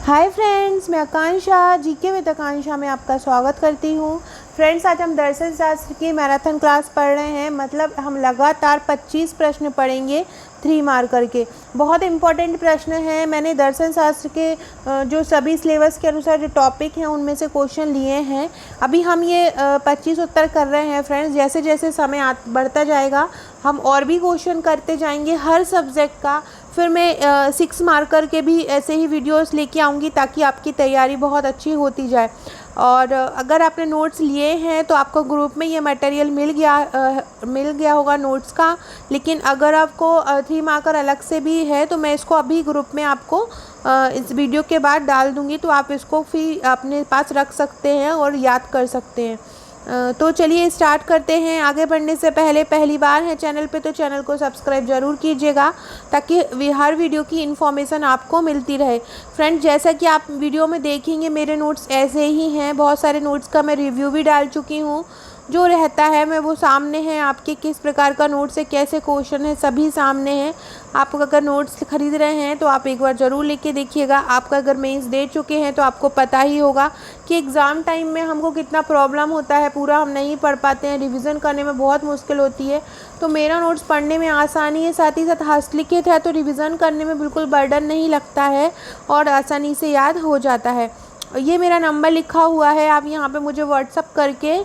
Hi friends, मैं आकांक्षा GK with आकांक्षा में आपका स्वागत करती हूँ। फ्रेंड्स, आज हम दर्शन शास्त्र की मैराथन क्लास पढ़ रहे हैं। मतलब हम लगातार 25 प्रश्न पढ़ेंगे 3 मार्कर के। बहुत इंपॉर्टेंट प्रश्न हैं। मैंने दर्शन शास्त्र के जो सभी सिलेबस के अनुसार जो टॉपिक हैं उनमें से क्वेश्चन लिए हैं। अभी हम ये 25 उत्तर कर रहे हैं फ्रेंड्स। जैसे जैसे समय बढ़ता जाएगा हम और भी क्वेश्चन करते जाएंगे हर सब्जेक्ट का। फिर मैं 6 मार्कर के भी ऐसे ही वीडियोस लेके आऊँगी ताकि आपकी तैयारी बहुत अच्छी होती जाए। और अगर आपने नोट्स लिए हैं तो आपको ग्रुप में ये मटेरियल मिल गया होगा नोट्स का। लेकिन अगर आपको 3 मार्कर अलग से भी है तो मैं इसको अभी ग्रुप में आपको इस वीडियो के बाद डाल दूँगी, तो आप इसको फिर अपने पास रख सकते हैं और याद कर सकते हैं। तो चलिए स्टार्ट करते हैं। आगे बढ़ने से पहले पहली बार है चैनल पे तो चैनल को सब्सक्राइब ज़रूर कीजिएगा ताकि हर वीडियो की इन्फॉर्मेशन आपको मिलती रहे। फ्रेंड्स, जैसा कि आप वीडियो में देखेंगे मेरे नोट्स ऐसे ही हैं। बहुत सारे नोट्स का मैं रिव्यू भी डाल चुकी हूँ। जो रहता है मैं वो सामने है आपके, किस प्रकार का नोट्स है, कैसे क्वेश्चन है, सभी सामने हैं। आप अगर नोट्स खरीद रहे हैं तो आप एक बार ज़रूर लेके देखिएगा। आपका अगर मेंस दे चुके हैं तो आपको पता ही होगा कि एग्ज़ाम टाइम में हमको कितना प्रॉब्लम होता है, पूरा हम नहीं पढ़ पाते हैं, रिवीजन करने में बहुत मुश्किल होती है। तो मेरा नोट्स पढ़ने में आसानी है, साथ ही साथ हस्तलिखित है तो रिवीजन करने में बिल्कुल बर्डन नहीं लगता है और आसानी से याद हो जाता है। ये मेरा नंबर लिखा हुआ है, आप यहाँ पे मुझे व्हाट्सअप करके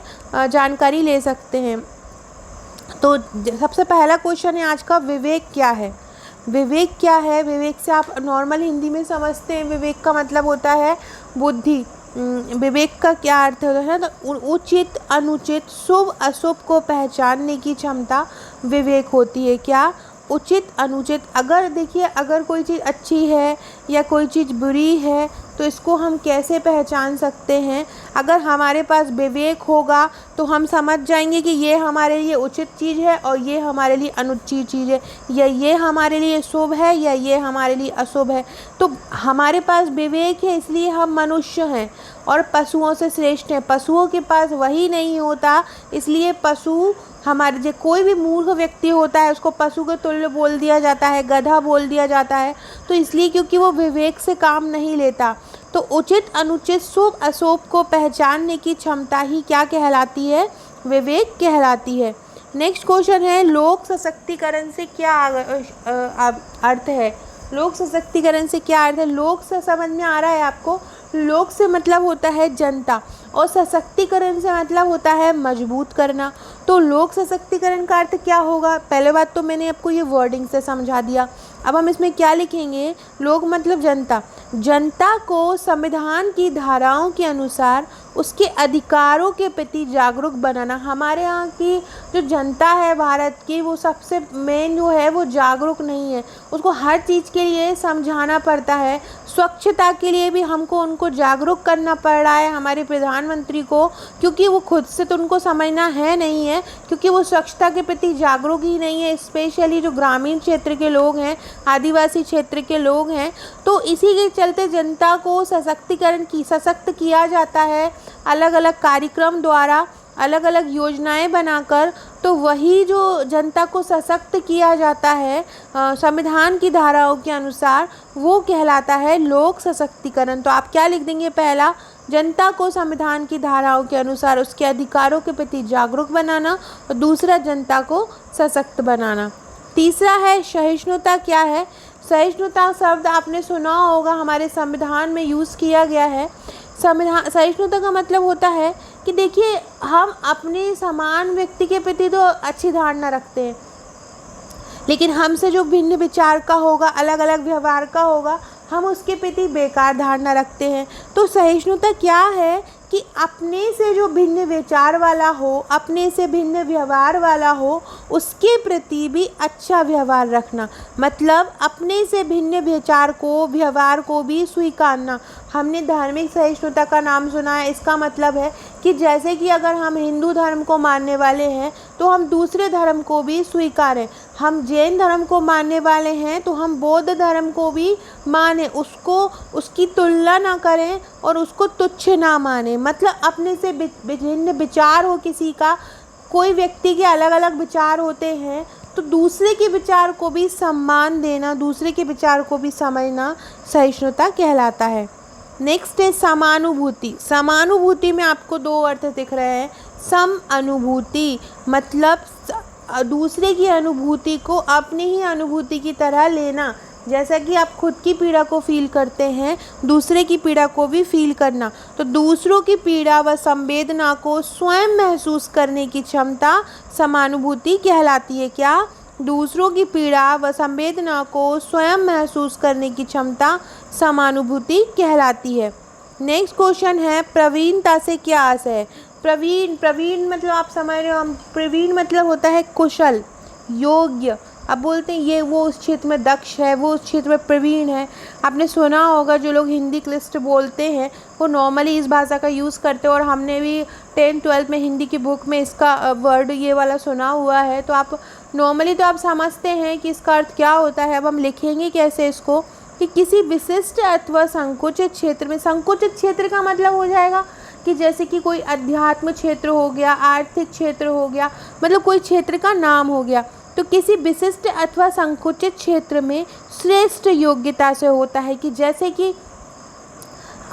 जानकारी ले सकते हैं। तो सबसे पहला क्वेश्चन है आज का, विवेक क्या है। विवेक क्या है? विवेक से आप नॉर्मल हिंदी में समझते हैं। विवेक का मतलब होता है बुद्धि। विवेक का क्या अर्थ होता है? तो उचित अनुचित शुभ अशुभ को पहचानने की क्षमता विवेक होती है। क्या? उचित अनुचित। अगर देखिए, अगर कोई चीज़ अच्छी है या कोई चीज़ बुरी है तो इसको हम कैसे पहचान सकते हैं? अगर हमारे पास विवेक होगा तो हम समझ जाएंगे कि ये हमारे लिए उचित चीज़ है और ये हमारे लिए अनुचित चीज़ है, या ये हमारे लिए शुभ है या ये हमारे लिए अशुभ है। तो हमारे पास विवेक है, इसलिए हम मनुष्य हैं और पशुओं से श्रेष्ठ हैं। पशुओं के पास वही नहीं होता, इसलिए पशु हमारे जो कोई भी मूर्ख व्यक्ति होता है उसको पशु के तुल्य बोल दिया जाता है, गधा बोल दिया जाता है। तो इसलिए क्योंकि वो विवेक से काम नहीं लेता। तो उचित अनुचित शुभ अशुभ को पहचानने की क्षमता ही क्या कहलाती है? विवेक कहलाती है। नेक्स्ट क्वेश्चन है, लोक सशक्तिकरण से क्या अर्थ है? लोक सशक्तिकरण से क्या अर्थ है? लोक से समझ में आ रहा है आपको? लोक से मतलब होता है जनता और सशक्तिकरण से मतलब होता है मजबूत करना। तो लोक सशक्तिकरण का अर्थ क्या होगा? पहले बात तो मैंने आपको ये वर्डिंग से समझा दिया। अब हम इसमें क्या लिखेंगे? लोक मतलब जनता। जनता को संविधान की धाराओं के अनुसार उसके अधिकारों के प्रति जागरूक बनाना। हमारे यहाँ की जो जनता है भारत की, वो सबसे मेन जो है वो जागरूक नहीं है। उसको हर चीज़ के लिए समझाना पड़ता है। स्वच्छता के लिए भी हमको उनको जागरूक करना पड़ रहा है, हमारे प्रधानमंत्री को, क्योंकि वो खुद से तो उनको समझना है नहीं है, क्योंकि वो स्वच्छता के प्रति जागरूक ही नहीं है। स्पेशली जो ग्रामीण क्षेत्र के लोग हैं, आदिवासी क्षेत्र के लोग हैं। तो इसी के चलते जनता को सशक्त किया जाता है अलग अलग कार्यक्रम द्वारा, अलग अलग योजनाएं बनाकर। तो वही जो जनता को सशक्त किया जाता है संविधान की धाराओं के अनुसार, वो कहलाता है लोक सशक्तिकरण। तो आप क्या लिख देंगे? पहला, जनता को संविधान की धाराओं के अनुसार उसके अधिकारों के प्रति जागरूक बनाना, और दूसरा जनता को सशक्त बनाना। तीसरा है, सहिष्णुता क्या है? सहिष्णुता शब्द आपने सुना होगा, हमारे संविधान में यूज़ किया गया है। सहिष्णुता का मतलब होता है कि देखिए, हम अपने समान व्यक्ति के प्रति तो अच्छी धारणा रखते हैं, लेकिन हमसे जो भिन्न विचार का होगा, अलग अलग व्यवहार का होगा, हम उसके प्रति बेकार धारणा रखते हैं। तो सहिष्णुता क्या है कि अपने से जो भिन्न विचार वाला हो, अपने से भिन्न व्यवहार वाला हो, उसके प्रति भी अच्छा व्यवहार रखना। मतलब अपने से भिन्न विचार को, व्यवहार को भी स्वीकारना। हमने धार्मिक सहिष्णुता का नाम सुना है। इसका मतलब है कि जैसे कि अगर हम हिंदू धर्म को मानने वाले हैं तो हम दूसरे धर्म को भी स्वीकारें। हम जैन धर्म को मानने वाले हैं तो हम बौद्ध धर्म को भी माने, उसकी तुलना ना करें और उसको तुच्छ ना माने। मतलब अपने से भिन्न विचार हो किसी का, कोई व्यक्ति के अलग अलग विचार होते हैं, तो दूसरे के विचार को भी सम्मान देना, दूसरे के विचार को भी समझना सहिष्णुता कहलाता है। नेक्स्ट है समानुभूति। समानुभूति में आपको दो अर्थ दिख रहे हैं। सम अनुभूति मतलब दूसरे की अनुभूति को अपनी ही अनुभूति की तरह लेना। जैसा कि आप खुद की पीड़ा को फील करते हैं, दूसरे की पीड़ा को भी फील करना। तो दूसरों की पीड़ा व संवेदना को स्वयं महसूस करने की क्षमता समानुभूति कहलाती है। क्या? दूसरों की पीड़ा व संवेदना को स्वयं महसूस करने की क्षमता समानुभूति कहलाती है। नेक्स्ट क्वेश्चन है प्रवीणता से क्या आशय है? प्रवीण मतलब आप समझ रहे हो, हम प्रवीण मतलब होता है कुशल, योग्य। अब बोलते हैं ये वो उस क्षेत्र में दक्ष है, वो उस क्षेत्र में प्रवीण है। आपने सुना होगा जो लोग हिंदी क्लिष्ट बोलते हैं वो नॉर्मली इस भाषा का यूज़ करते हैं, और हमने भी 10th-12th में हिंदी की बुक में इसका वर्ड ये वाला सुना हुआ है। तो आप नॉर्मली तो आप समझते हैं कि इसका अर्थ क्या होता है। अब हम लिखेंगे कैसे इसको कि किसी विशिष्ट अथवा संकुचित क्षेत्र में। संकुचित क्षेत्र का मतलब हो जाएगा कि जैसे कि कोई अध्यात्म क्षेत्र हो गया, आर्थिक क्षेत्र हो गया, मतलब कोई क्षेत्र का नाम हो गया। तो किसी विशिष्ट अथवा संकुचित क्षेत्र में श्रेष्ठ योग्यता से होता है कि जैसे कि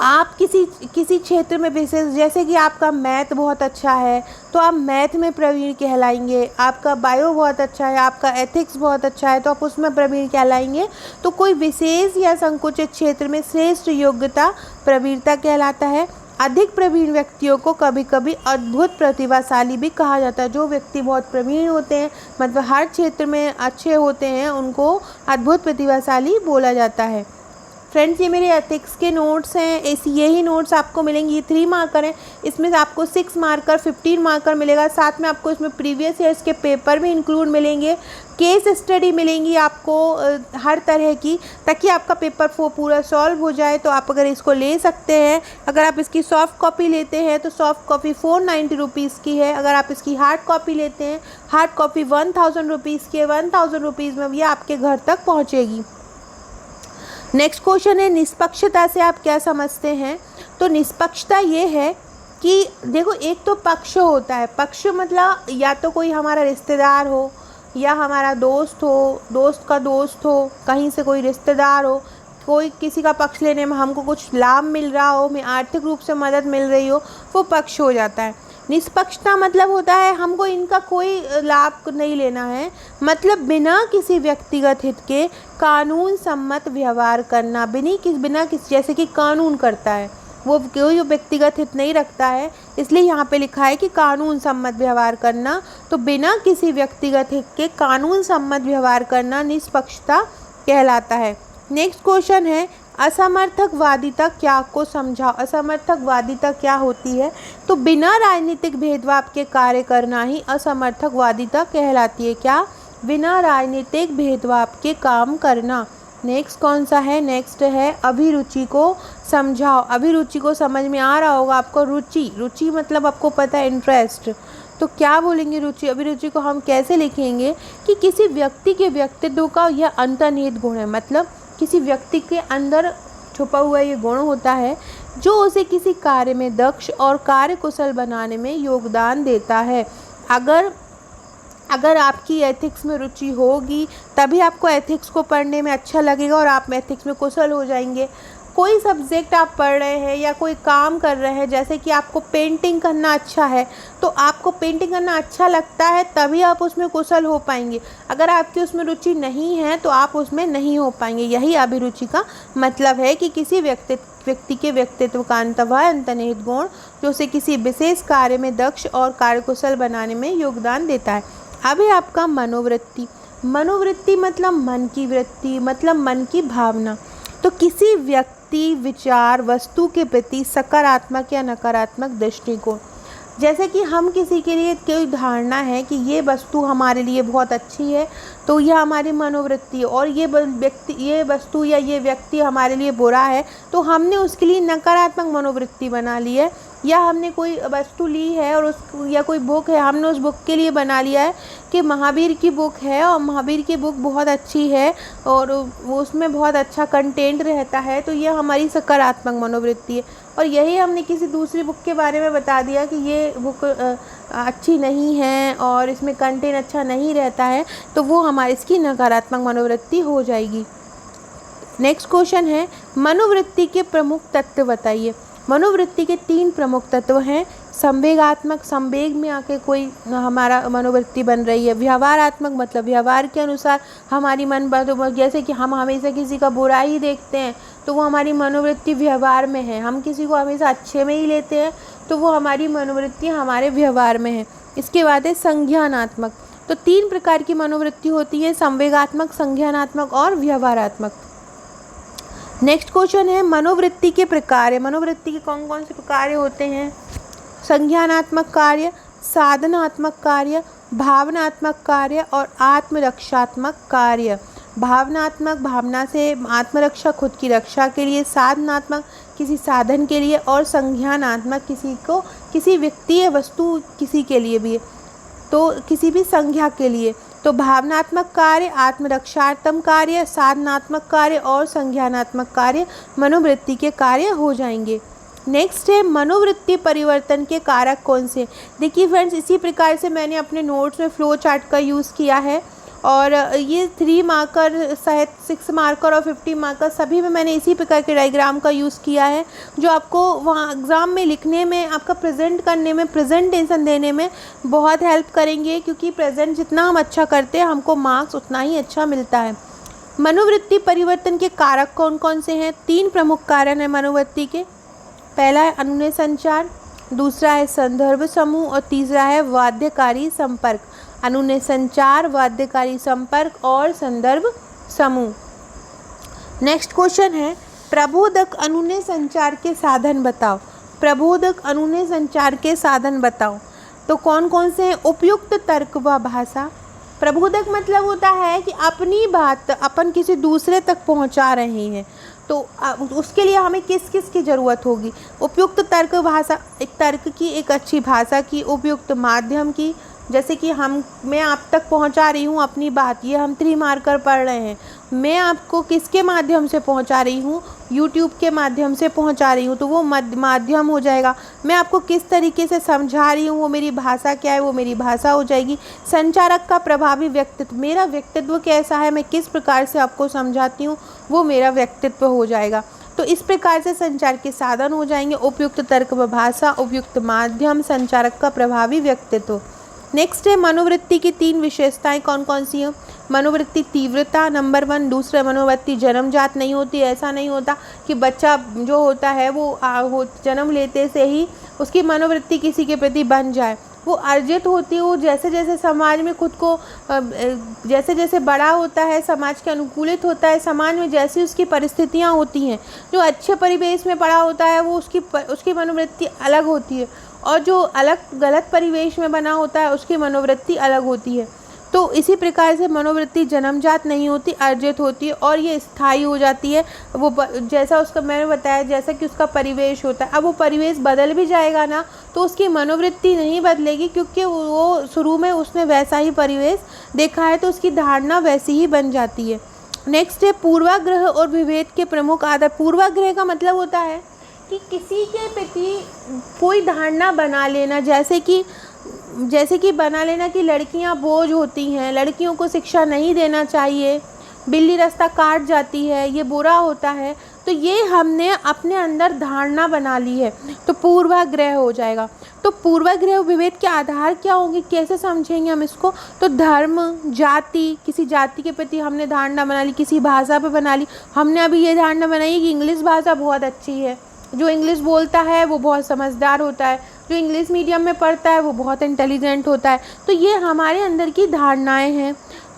आप किसी क्षेत्र में विशेष, जैसे कि आपका मैथ बहुत अच्छा है तो आप मैथ में प्रवीण कहलाएंगे। आपका बायो बहुत अच्छा है, आपका एथिक्स बहुत अच्छा है तो आप उसमें प्रवीण कहलाएंगे। तो कोई विशेष या संकुचित क्षेत्र में श्रेष्ठ योग्यता प्रवीणता कहलाता है। अधिक प्रवीण व्यक्तियों को कभी कभी अद्भुत प्रतिभाशाली भी कहा जाता है। जो व्यक्ति बहुत प्रवीण होते हैं, मतलब हर क्षेत्र में अच्छे होते हैं, उनको अद्भुत प्रतिभाशाली बोला जाता है। फ्रेंड्स, ये मेरे एथिक्स के नोट्स हैं। यही नोट्स आपको मिलेंगे। ये 3 मार्कर हैं, इसमें से आपको 6 मार्कर 15 मार्कर मिलेगा। साथ में आपको इसमें प्रीवियस ईयर्स के पेपर भी इंक्लूड मिलेंगे, केस स्टडी मिलेंगी आपको हर तरह की, ताकि आपका पेपर 4 पूरा सॉल्व हो जाए। तो आप अगर इसको ले सकते हैं। अगर आप इसकी सॉफ्ट कॉपी लेते हैं तो सॉफ्ट कॉपी 490 रुपीज़ की है। अगर आप इसकी हार्ड कॉपी लेते हैं, हार्ड कॉपी 1000 रुपीज़ की है। 1000 रुपीज़ में भी आपके घर तक पहुँचेगी। नेक्स्ट क्वेश्चन है निष्पक्षता से आप क्या समझते हैं? तो निष्पक्षता ये है कि देखो, एक तो पक्ष होता है। पक्ष मतलब या तो कोई हमारा रिश्तेदार हो या हमारा दोस्त हो, दोस्त का दोस्त हो, कहीं से कोई रिश्तेदार हो, कोई किसी का पक्ष लेने में हमको कुछ लाभ मिल रहा हो, हमें आर्थिक रूप से मदद मिल रही हो, वो पक्ष हो जाता है। निष्पक्षता मतलब होता है हमको इनका कोई लाभ नहीं लेना है, मतलब बिना किसी व्यक्तिगत हित के कानून सम्मत व्यवहार करना। बिना किसी, जैसे कि कानून करता है वो कोई व्यक्तिगत हित नहीं रखता है, इसलिए यहाँ पे लिखा है कि कानून सम्मत व्यवहार करना। तो बिना किसी व्यक्तिगत हित के कानून सम्मत व्यवहार करना निष्पक्षता कहलाता है। नेक्स्ट क्वेश्चन है असमर्थकवादिता क्या को समझाओ। असमर्थकवादिता क्या होती है? तो बिना राजनीतिक भेदभाव के कार्य करना ही असमर्थकवादिता कहलाती है। क्या? बिना राजनीतिक भेदभाव के काम करना। नेक्स्ट कौन सा है? नेक्स्ट है अभिरुचि को समझाओ। अभिरुचि को समझ में आ रहा होगा आपको। रुचि मतलब आपको पता है इंटरेस्ट। तो क्या बोलेंगे रुचि? अभिरुचि को हम कैसे लिखेंगे कि किसी व्यक्ति के व्यक्तित्व का यह अंतर्निहित गुण है, मतलब किसी व्यक्ति के अंदर छुपा हुआ ये गुण होता है जो उसे किसी कार्य में दक्ष और कार्यकुशल बनाने में योगदान देता है। अगर आपकी एथिक्स में रुचि होगी तभी आपको एथिक्स को पढ़ने में अच्छा लगेगा और आप एथिक्स में कुशल हो जाएंगे। कोई सब्जेक्ट आप पढ़ रहे हैं या कोई काम कर रहे हैं, जैसे कि आपको पेंटिंग करना अच्छा है तो आपको पेंटिंग करना अच्छा लगता है तभी आप उसमें कुशल हो पाएंगे। अगर आपकी उसमें रुचि नहीं है तो आप उसमें नहीं हो पाएंगे। यही अभिरुचि का मतलब है कि किसी व्यक्ति के व्यक्तित्व का अंतर्निहित गुण जो उसे किसी विशेष कार्य में दक्ष और कार्यकुशल बनाने में योगदान देता है। अभी आपका मनोवृत्ति मतलब मन की वृत्ति, मतलब मन की भावना। तो किसी व्यक्ति, विचार, वस्तु के प्रति सकारात्मक या नकारात्मक दृष्टिकोण। जैसे कि हम किसी के लिए कोई धारणा है कि ये वस्तु हमारे लिए बहुत अच्छी है तो यह हमारी मनोवृत्ति है, और ये वस्तु या ये व्यक्ति हमारे लिए बुरा है तो हमने उसके लिए नकारात्मक मनोवृत्ति बना ली है। या हमने कोई वस्तु ली है और या कोई बुक है, हमने उस बुक के लिए बना लिया है कि महावीर की बुक है और महावीर की बुक बहुत अच्छी है और वो उसमें बहुत अच्छा कंटेंट रहता है, तो ये हमारी सकारात्मक मनोवृत्ति है। और यही हमने किसी दूसरी बुक के बारे में बता दिया कि ये बुक अच्छी नहीं है और इसमें कंटेंट अच्छा नहीं रहता है, तो वो हमारी इसकी नकारात्मक मनोवृत्ति हो जाएगी। नेक्स्ट क्वेश्चन है मनोवृत्ति के प्रमुख तत्व बताइए। मनोवृत्ति के 3 प्रमुख तत्व हैं। संवेगात्मक, संवेग में आके कोई हमारा मनोवृत्ति बन रही है। व्यवहारात्मक मतलब व्यवहार के अनुसार हमारी मन, जैसे कि हम हमेशा किसी का बुरा ही देखते हैं तो वो हमारी मनोवृत्ति व्यवहार में है। हम किसी को हमेशा अच्छे में ही लेते हैं तो वो हमारी मनोवृत्ति हमारे व्यवहार में है। इसके बाद है संज्ञानात्मक। तो 3 प्रकार की मनोवृत्ति होती है, संवेगात्मक, संज्ञानात्मक और व्यवहारात्मक। नेक्स्ट क्वेश्चन है मनोवृत्ति के प्रकार। मनोवृत्ति के कौन कौन से प्रकार होते हैं? संज्ञानात्मक कार्य, साधनात्मक कार्य, भावनात्मक कार्य और आत्मरक्षात्मक कार्य। भावनात्मक, भावना से आत्मरक्षा, खुद की रक्षा के लिए। साधनात्मक, किसी साधन के लिए। और संज्ञानात्मक, किसी व्यक्ति या वस्तु किसी के लिए भी, तो किसी भी संज्ञा के लिए। तो भावनात्मक कार्य, आत्मरक्षात्मक कार्य, साधनात्मक कार्य और संज्ञानात्मक कार्य मनोवृत्ति के कार्य हो जाएंगे। नेक्स्ट है मनोवृत्ति परिवर्तन के कारक कौन से। देखिए फ्रेंड्स, इसी प्रकार से मैंने अपने नोट्स में फ्लो चार्ट का यूज़ किया है और ये 3 मार्कर सहित 6 मार्कर और 50 मार्कर सभी में मैंने इसी प्रकार के डायग्राम का यूज़ किया है, जो आपको वहाँ एग्ज़ाम में लिखने में, आपका प्रेजेंट करने में, प्रेजेंटेशन देने में बहुत हेल्प करेंगे, क्योंकि प्रेजेंट जितना हम अच्छा करते हैं हमको मार्क्स उतना ही अच्छा मिलता है। मनोवृत्ति परिवर्तन के कारक कौन कौन से हैं? 3 प्रमुख कारण हैं मनोवृत्ति के। पहला है अनुनय संचार, दूसरा है संदर्भ समूह और तीसरा है बाध्यकारी संपर्क। अनुनय संचार, बाध्यकारी संपर्क और संदर्भ समूह। नेक्स्ट क्वेश्चन है प्रबोधक अनुनय संचार के साधन बताओ। प्रबोधक अनुनय संचार के साधन बताओ। तो कौन कौन से हैं? उपयुक्त तर्क व भाषा। प्रबोधक मतलब होता है कि अपनी बात अपन किसी दूसरे तक पहुंचा रहे हैं, तो उसके लिए हमें किस किस की ज़रूरत होगी? उपयुक्त तर्क भाषा, एक तर्क की, एक अच्छी भाषा की, उपयुक्त माध्यम की, जैसे कि मैं आप तक पहुंचा रही हूं अपनी बात, ये हम 3 मार्कर पढ़ रहे हैं, मैं आपको किसके माध्यम से पहुंचा रही हूं? यूट्यूब के माध्यम से पहुंचा रही हूं, तो वो माध्यम हो जाएगा। मैं आपको किस तरीके से समझा रही हूं, वो मेरी भाषा क्या है, वो मेरी भाषा हो जाएगी। संचारक का प्रभावी व्यक्तित्व, मेरा व्यक्तित्व कैसा है, मैं किस प्रकार से आपको समझाती हूँ, वो मेरा व्यक्तित्व हो जाएगा। तो इस प्रकार से संचार के साधन हो जाएंगे उपयुक्त तर्क व भाषा, उपयुक्त माध्यम, संचारक का प्रभावी व्यक्तित्व। नेक्स्ट है मनोवृत्ति की 3 विशेषताएं कौन कौन सी हैं? मनोवृत्ति तीव्रता नंबर 1, दूसरा मनोवृत्ति जन्मजात नहीं होती। ऐसा नहीं होता कि बच्चा जो होता है वो जन्म लेते से ही उसकी मनोवृत्ति किसी के प्रति बन जाए, वो अर्जित होती है। वो जैसे जैसे समाज में खुद को जैसे जैसे बड़ा होता है, समाज के अनुकूलित होता है, समाज में जैसी उसकी परिस्थितियाँ होती हैं, जो अच्छे परिवेश में पड़ा होता है वो उसकी मनोवृत्ति अलग होती है, और जो अलग गलत परिवेश में बना होता है उसकी मनोवृत्ति अलग होती है। तो इसी प्रकार से मनोवृत्ति जन्मजात नहीं होती, अर्जित होती है और ये स्थायी हो जाती है। वो जैसा उसका मैंने बताया, जैसा कि उसका परिवेश होता है, अब वो परिवेश बदल भी जाएगा ना तो उसकी मनोवृत्ति नहीं बदलेगी, क्योंकि वो शुरू में उसने वैसा ही परिवेश देखा है तो उसकी धारणा वैसी ही बन जाती है। नेक्स्ट है पूर्वाग्रह और विभेद के प्रमुख आधार। पूर्वाग्रह का मतलब होता है कि किसी के प्रति कोई धारणा बना लेना, जैसे कि बना लेना कि लड़कियां बोझ होती हैं, लड़कियों को शिक्षा नहीं देना चाहिए, बिल्ली रास्ता काट जाती है, ये बुरा होता है, तो ये हमने अपने अंदर धारणा बना ली है, तो पूर्वाग्रह हो जाएगा। तो पूर्वाग्रह विभेद के आधार क्या होंगे, कैसे समझेंगे हम इसको? तो धर्म, जाति, किसी जाति के प्रति हमने धारणा बना ली, किसी भाषा पे बना ली। हमने अभी ये धारणा बनाई कि इंग्लिश भाषा बहुत अच्छी है, जो इंग्लिश बोलता है वो बहुत समझदार होता है, जो इंग्लिश मीडियम में पढ़ता है वो बहुत इंटेलिजेंट होता है। तो ये हमारे अंदर की धारणाएं हैं।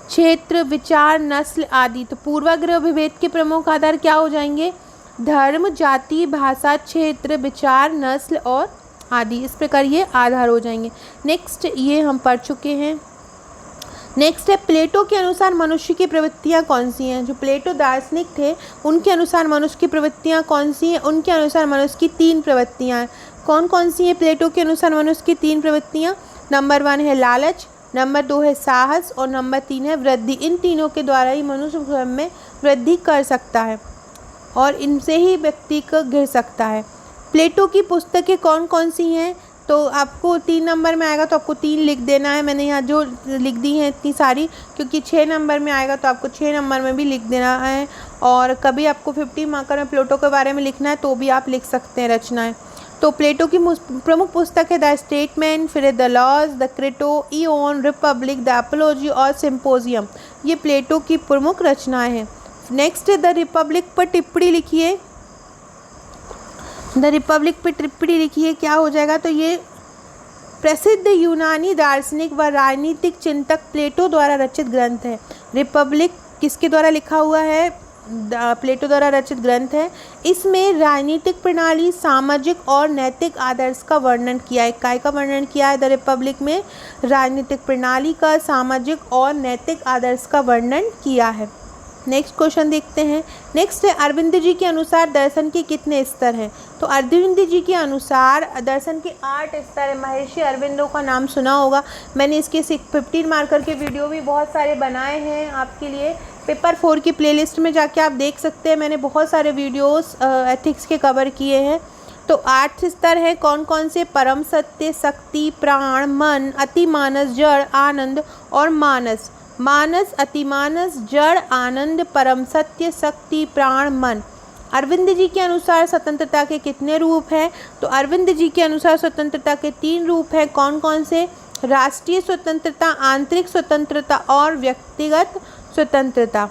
क्षेत्र, विचार, नस्ल आदि। तो पूर्वाग्रह विभेद के प्रमुख आधार क्या हो जाएंगे? धर्म, जाति, भाषा, क्षेत्र, विचार, नस्ल और आदि। इस प्रकार ये आधार हो जाएंगे। नेक्स्ट ये हम पढ़ चुके हैं। नेक्स्ट है प्लेटो के अनुसार मनुष्य की प्रवृत्तियाँ कौन सी हैं? जो प्लेटो दार्शनिक थे उनके अनुसार मनुष्य की प्रवृत्तियाँ कौन सी हैं? उनके अनुसार मनुष्य की 3 प्रवृत्तियाँ हैं। कौन कौन सी हैं प्लेटो के अनुसार मनुष्य की 3 प्रवृत्तियाँ? नंबर 1 है लालच, नंबर 2 है साहस और नंबर 3 है वृद्धि। इन तीनों के द्वारा ही मनुष्य स्वयं में वृद्धि कर सकता है और इनसे ही व्यक्ति को गिर सकता है। प्लेटो की पुस्तकें कौन कौन सी हैं? तो आपको 3 नंबर में आएगा तो आपको 3 लिख देना है। मैंने यहाँ जो लिख दी हैं इतनी सारी, क्योंकि 6 नंबर में आएगा तो आपको 6 नंबर में भी लिख देना है। और कभी आपको 50 मार्कर में प्लेटो के बारे में लिखना है तो भी आप लिख सकते हैं रचनाएं। तो प्लेटो की प्रमुख पुस्तक है द स्टेटमेंट, फिर the laws, the Crito, Ion, Republic, the Apology और सिम्पोजियम। ये प्लेटो की प्रमुख रचनाएं हैं। नेक्स्ट है द रिपब्लिक पर टिप्पणी लिखिए। द रिपब्लिक पर टिप्पणी लिखिए क्या हो जाएगा, तो ये प्रसिद्ध यूनानी दार्शनिक व राजनीतिक चिंतक प्लेटो द्वारा रचित ग्रंथ है। रिपब्लिक किसके द्वारा लिखा हुआ है, प्लेटो द्वारा रचित ग्रंथ है। इसमें राजनीतिक प्रणाली, सामाजिक और नैतिक आदर्श का वर्णन किया है। काय का वर्णन किया है द रिपब्लिक में, राजनीतिक प्रणाली का, सामाजिक और नैतिक आदर्श का वर्णन किया है। नेक्स्ट क्वेश्चन देखते हैं। नेक्स्ट है अरविंद जी के अनुसार दर्शन के कितने स्तर हैं। तो अरविंद जी के अनुसार दर्शन के 8 स्तर है। महर्षि अरविंदो का नाम सुना होगा, मैंने इसके 15 मार्कर के वीडियो भी बहुत सारे बनाए हैं आपके लिए। पेपर 4 की प्लेलिस्ट में जाके आप देख सकते हैं, मैंने बहुत सारे वीडियोस एथिक्स के कवर किए हैं। तो 8 स्तर है, कौन कौन से, परम सत्य, शक्ति, प्राण, मन, अतिमानस, जड़, आनंद और मानस। मानस, अतिमानस, जड़, आनंद, परम सत्य, शक्ति, प्राण, मन। अरविंद जी के अनुसार स्वतंत्रता के कितने रूप हैं, तो अरविंद जी के अनुसार स्वतंत्रता के 3 रूप हैं। कौन कौन से, राष्ट्रीय स्वतंत्रता, आंतरिक स्वतंत्रता और व्यक्तिगत स्वतंत्रता।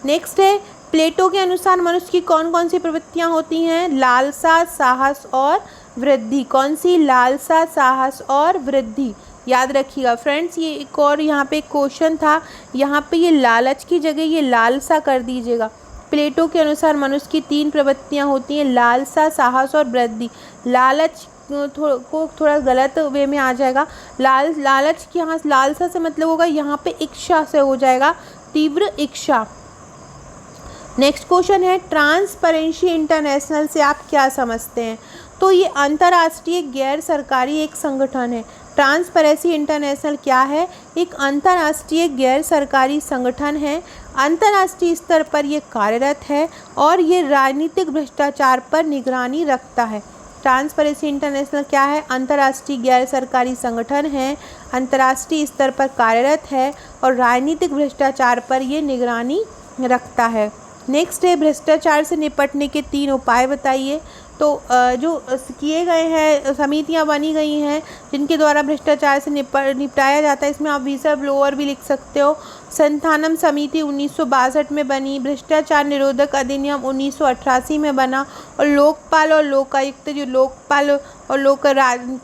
नेक्स्ट है प्लेटो के अनुसार मनुष्य की कौन कौन सी प्रवृत्तियाँ होती हैं, लालसा, साहस और वृद्धि। कौन सी, लालसा, साहस और वृद्धि। याद रखिएगा फ्रेंड्स, ये एक और यहाँ पे क्वेश्चन था, यहाँ पे ये लालच की जगह ये लालसा कर दीजिएगा। प्लेटो के अनुसार मनुष्य की 3 प्रवृत्तियाँ होती हैं, लालसा, साहस और वृद्धि। लालच को थोड़ा गलत वे में आ जाएगा, लालच की यहाँ लालसा से मतलब होगा यहाँ पे इच्छा से हो जाएगा, तीव्र इच्छा। नेक्स्ट क्वेश्चन है ट्रांसपेरेंसी इंटरनेशनल से आप क्या समझते हैं। तो ये अंतर्राष्ट्रीय गैर सरकारी एक संगठन है। ट्रांसपेरेंसी इंटरनेशनल क्या है, एक अंतर्राष्ट्रीय गैर सरकारी संगठन है। अंतर्राष्ट्रीय स्तर पर ये कार्यरत है और ये राजनीतिक भ्रष्टाचार पर निगरानी रखता है। ट्रांसपेरेंसी इंटरनेशनल क्या है, अंतर्राष्ट्रीय गैर सरकारी संगठन है, अंतर्राष्ट्रीय स्तर पर कार्यरत है और राजनीतिक भ्रष्टाचार पर ये निगरानी रखता है। नेक्स्ट है भ्रष्टाचार से निपटने के 3 उपाय बताइए। तो जो किए गए हैं, समितियां बनी गई हैं जिनके द्वारा भ्रष्टाचार से निपटाया जाता है, इसमें आप विसर ब्लोअर भी लिख सकते हो। संथानम समिति 1962 में बनी, भ्रष्टाचार निरोधक अधिनियम 1988 में बना और लोकपाल और लोकायुक्त, जो लोकपाल और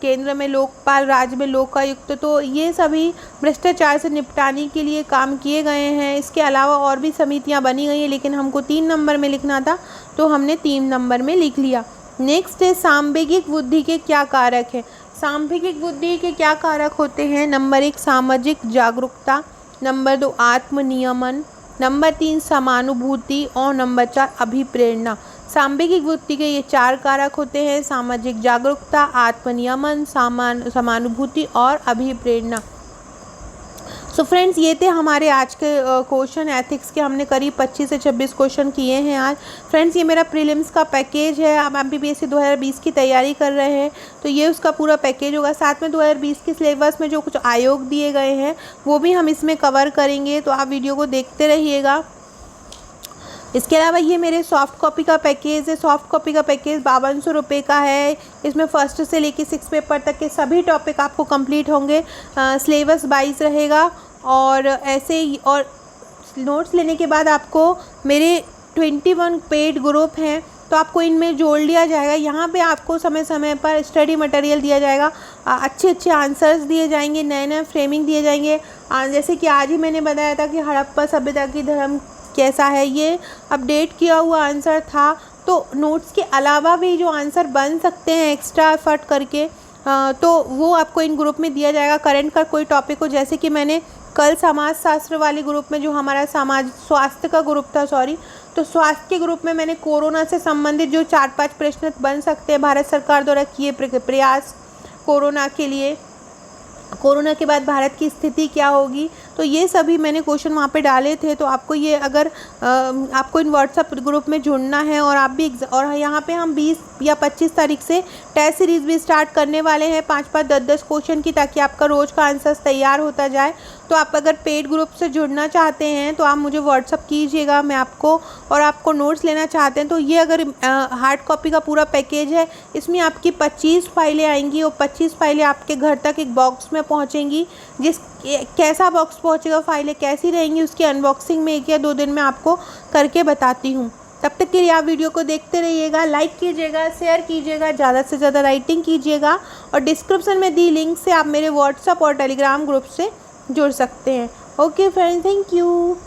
केंद्र में लोकपाल, राज्य में लोकायुक्त, तो ये सभी भ्रष्टाचार से निपटाने के लिए काम किए गए हैं। इसके अलावा और भी समितियां बनी गई हैं, लेकिन हमको 3 नंबर में लिखना था तो हमने 3 नंबर में लिख लिया। नेक्स्ट है सांवेगिक बुद्धि के क्या कारक हैं। सांवेगिक बुद्धि के क्या कारक होते हैं, नंबर 1 सामाजिक जागरूकता, नंबर 2 आत्मनियमन, नंबर 3 समानुभूति और नंबर 4 अभिप्रेरणा। सांवेगिक बुद्धि के ये 4 कारक होते हैं, सामाजिक जागरूकता, आत्मनियमन, समानुभूति और अभिप्रेरणा। सो फ्रेंड्स, ये थे हमारे आज के क्वेश्चन एथिक्स के। हमने करीब 25 से 26 क्वेश्चन किए हैं आज। फ्रेंड्स, ये मेरा प्रीलिम्स का पैकेज है। हम MPPSC 2020 की तैयारी कर रहे हैं तो ये उसका पूरा पैकेज होगा। साथ में 2020 के सिलेबस में जो कुछ आयोग दिए गए हैं वो भी हम इसमें कवर करेंगे, तो आप वीडियो को देखते रहिएगा। इसके अलावा ये मेरे सॉफ्ट कॉपी का पैकेज है। सॉफ्ट कॉपी का पैकेज 5200 रुपये का है। इसमें फर्स्ट से लेके 6 पेपर तक के सभी टॉपिक आपको कंप्लीट होंगे, सिलेबस 22 रहेगा। और ऐसे ही और नोट्स लेने के बाद आपको मेरे 21 पेड ग्रुप हैं, तो आपको इनमें जोड़ लिया जाएगा। यहाँ पे आपको समय समय पर स्टडी मटेरियल दिया जाएगा, अच्छे अच्छे आंसर्स दिए जाएंगे, नए नए फ्रेमिंग दिए जाएंगे। जैसे कि आज ही मैंने बताया था कि हड़प्पा सभ्यता की धर्म कैसा है, ये अपडेट किया हुआ आंसर था। तो नोट्स के अलावा भी जो आंसर बन सकते हैं एक्स्ट्रा एफर्ट करके, तो वो आपको इन ग्रुप में दिया जाएगा। करंट का कोई टॉपिक हो, जैसे कि मैंने कल समाज शास्त्र वाले ग्रुप में, जो हमारा स्वास्थ्य का ग्रुप था, तो स्वास्थ्य के ग्रुप में मैंने कोरोना से संबंधित जो 4-5 प्रश्न बन सकते हैं भारत सरकार द्वारा किए प्रयास कोरोना के लिए, कोरोना के बाद भारत की स्थिति क्या होगी, तो ये सभी मैंने क्वेश्चन वहाँ पे डाले थे। तो आपको ये अगर आपको इन व्हाट्सएप ग्रुप में जुड़ना है और आप भी, और यहाँ पे हम 20 या 25 तारीख से टेस्ट सीरीज़ भी स्टार्ट करने वाले हैं 5-5, 10-10 क्वेश्चन की, ताकि आपका रोज़ का आंसर्स तैयार होता जाए। तो आप अगर पेड ग्रुप से जुड़ना चाहते हैं तो आप मुझे व्हाट्सअप कीजिएगा, मैं आपको, और आपको नोट्स लेना चाहते हैं तो ये अगर हार्ड कॉपी का पूरा पैकेज है, इसमें आपकी 25 फाइलें आएंगी और 25 फाइलें आपके घर तक एक बॉक्स में पहुंचेंगी। कैसा बॉक्स पहुंचेगा, फाइलें कैसी रहेंगी, उसकी अनबॉक्सिंग में 1 या 2 दिन में आपको करके बताती हूँ। तब तक के लिए आप वीडियो को देखते रहिएगा, लाइक कीजिएगा, शेयर कीजिएगा, ज़्यादा से ज़्यादा राइटिंग कीजिएगा, और डिस्क्रिप्शन में दी लिंक से आप मेरे व्हाट्सअप और टेलीग्राम ग्रुप से जुड़ सकते हैं। Okay friends, thank you.